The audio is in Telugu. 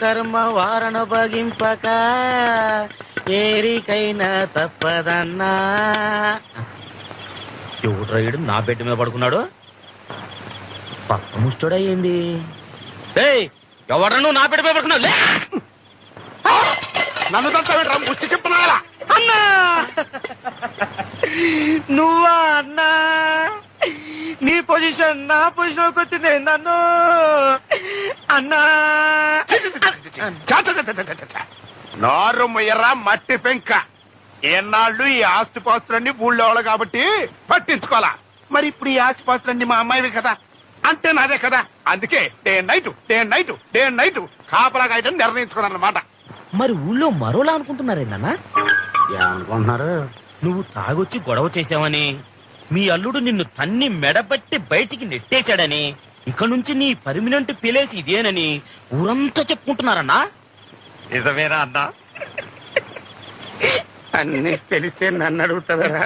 కర్మ వారణ భగింపక ఏరికైనా తప్పదన్నా. ఎవడ్రాయుడు నా బెడ్ మీద పడుకున్నాడు? పక్క ముష్టోడయ్యింది. ఎవడ్రా నువ్వు నా బెడ్ మీద పడుకున్నావు? నన్ను తంతా ముష్టి చెప్తున్నా అన్నా నువ్వా అన్నా? నీ పొజిషన్ నా పొజిషన్ వచ్చింది నన్ను అన్నా. నారు మొయ్యరా మట్టి పెంక. ఏనాళ్ళు ఈ ఆస్తిపాస్తులన్నీ ఊళ్ళోవాళ్ళు కాబట్టి పట్టించుకోవాలా. మరి ఇప్పుడు ఈ ఆస్తిపాస్తులన్నీ మా అమ్మాయివి కదా, అంటే నాదే కదా. అందుకే డే అండ్ నైట్ కాపలా కాయటం నిర్ణయించుకున్నాను అన్నమాట. మరి ఊళ్ళో మరోలా అనుకుంటున్నారేందన్నా? ఏమనుకుంటున్నారు? నువ్వు తాగొచ్చి గొడవ చేశావని, మీ అల్లుడు నిన్ను తన్ని మెడబట్టి బయటికి నెట్టేశాడని, ఇక నుంచి నీ పర్మినెంట్ ప్లేస్ ఇదేనని ఊరంతా చెప్పుకుంటున్నారన్నా. నిజమేనా అన్నా? అన్ని తెలిసే నన్ను అడుగుతారా?